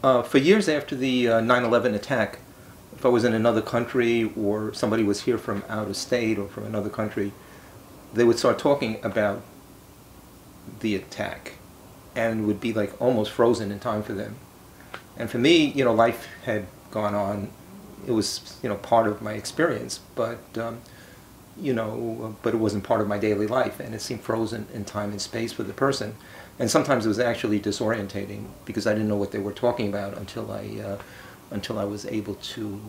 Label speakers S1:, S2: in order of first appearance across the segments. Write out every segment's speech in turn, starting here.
S1: For years after the 9/11 attack, if I was in another country or somebody was here from out of state or from another country, they would start talking about the attack, and it would be like almost frozen in time for them. And for me, life had gone on. It was, part of my experience, but but it wasn't part of my daily life, and it seemed frozen in time and space for the person. And sometimes it was actually disorientating because I didn't know what they were talking about until I was able to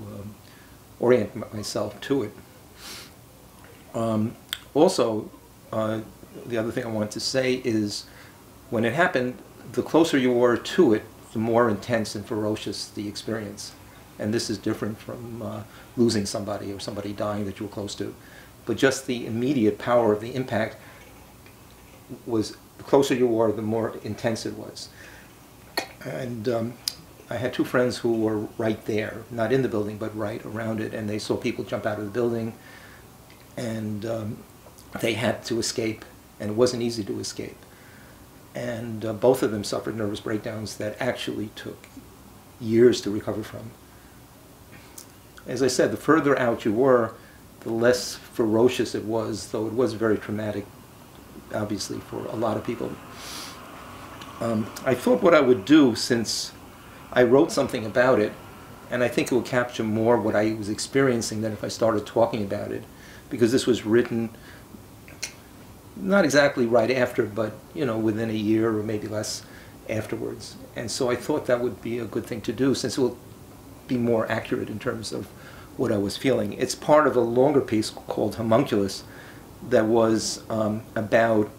S1: orient myself to it. Also, the other thing I want to say is, when it happened, the closer you were to it, the more intense and ferocious the experience. And this is different from losing somebody or somebody dying that you were close to. But just the immediate power of the impact was, the closer you were, the more intense it was. And I had two friends who were right there, not in the building, but right around it, and they saw people jump out of the building, and they had to escape, and it wasn't easy to escape. And both of them suffered nervous breakdowns that actually took years to recover from. As I said, the further out you were, the less ferocious it was, though it was very traumatic, obviously, for a lot of people. I thought what I would do, since I wrote something about it, and I think it will capture more what I was experiencing than if I started talking about it, because this was written not exactly right after, but within a year or maybe less afterwards. And so I thought that would be a good thing to do, since it will be more accurate in terms of what I was feeling. It's part of a longer piece called Homunculus that was about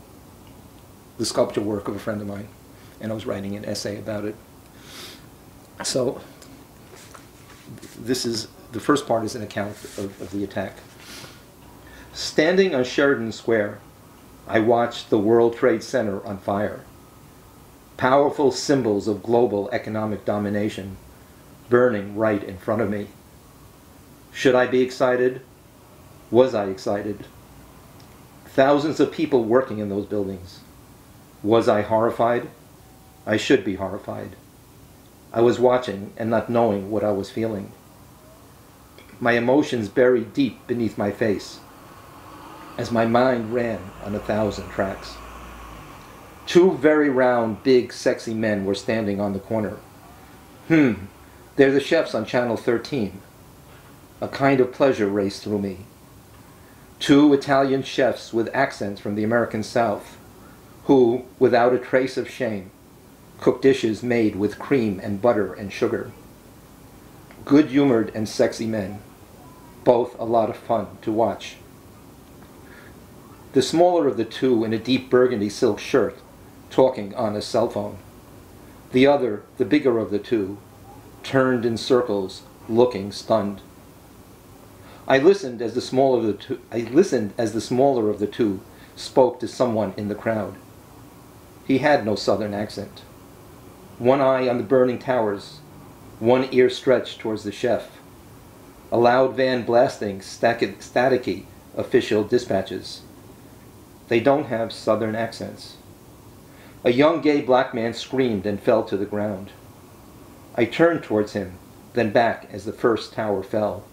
S1: the sculpture work of a friend of mine, and I was writing an essay about it. So this is, the first part is an account of the attack. Standing on Sheridan Square, I watched the World Trade Center on fire. Powerful symbols of global economic domination burning right in front of me. Should I be excited? Was I excited? Thousands of people working in those buildings. Was I horrified? I should be horrified. I was watching and not knowing what I was feeling. My emotions buried deep beneath my face as my mind ran on 1,000 tracks. Two very round, big, sexy men were standing on the corner. They're the chefs on Channel 13. A kind of pleasure raced through me. Two Italian chefs with accents from the American South, who, without a trace of shame, cook dishes made with cream and butter and sugar. Good-humored and sexy men, both a lot of fun to watch. The smaller of the two, in a deep burgundy silk shirt, talking on a cell phone. The other, the bigger of the two, turned in circles, looking stunned. I listened as the smaller of the two spoke to someone in the crowd. He had no southern accent. One eye on the burning towers, one ear stretched towards the chef. A loud van blasting staticky official dispatches. They don't have southern accents. A young gay black man screamed and fell to the ground. I turned towards him, then back as the first tower fell.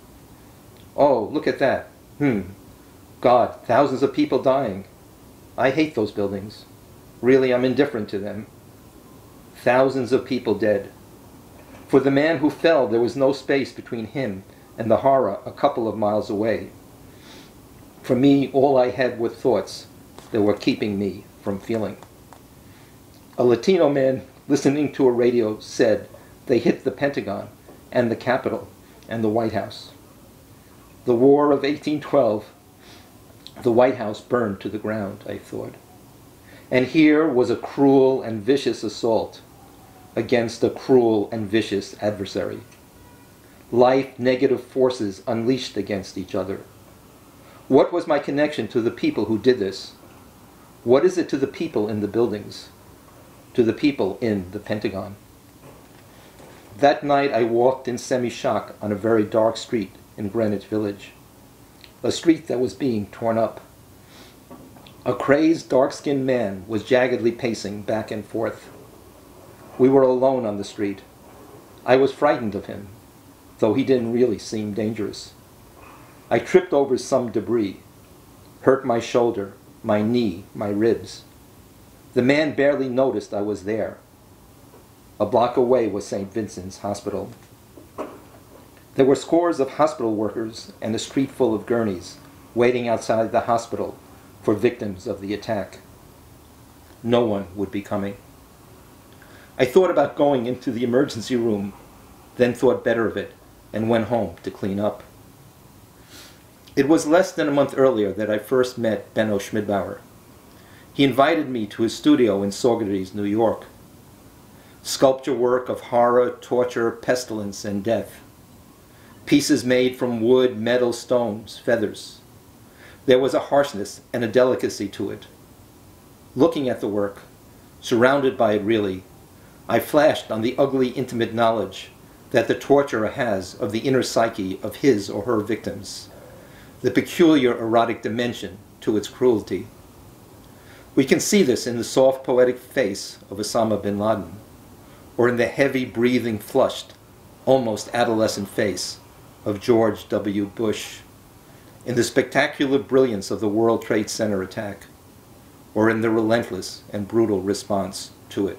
S1: Oh, look at that. God, thousands of people dying. I hate those buildings. Really, I'm indifferent to them. Thousands of people dead. For the man who fell, there was no space between him and the horror a couple of miles away. For me, all I had were thoughts that were keeping me from feeling. A Latino man listening to a radio said they hit the Pentagon and the Capitol and the White House. The War of 1812, the White House burned to the ground, I thought. And here was a cruel and vicious assault against a cruel and vicious adversary. Life negative forces unleashed against each other. What was my connection to the people who did this? What is it to the people in the buildings? To the people in the Pentagon? That night I walked in semi-shock on a very dark street in Greenwich Village. A street that was being torn up. A crazed, dark-skinned man was jaggedly pacing back and forth. We were alone on the street. I was frightened of him, though he didn't really seem dangerous. I tripped over some debris, hurt my shoulder, my knee, my ribs. The man barely noticed I was there. A block away was St. Vincent's Hospital. There were scores of hospital workers and a street full of gurneys waiting outside the hospital for victims of the attack. No one would be coming. I thought about going into the emergency room, then thought better of it and went home to clean up. It was less than a month earlier that I first met Benno Schmidbauer. He invited me to his studio in Saugerties, New York. Sculpture work of horror, torture, pestilence, and death. Pieces made from wood, metal, stones, feathers. There was a harshness and a delicacy to it. Looking at the work, surrounded by it really, I flashed on the ugly, intimate knowledge that the torturer has of the inner psyche of his or her victims, the peculiar erotic dimension to its cruelty. We can see this in the soft, poetic face of Osama bin Laden, or in the heavy, breathing, flushed, almost adolescent face of George W. Bush, in the spectacular brilliance of the World Trade Center attack, or in the relentless and brutal response to it.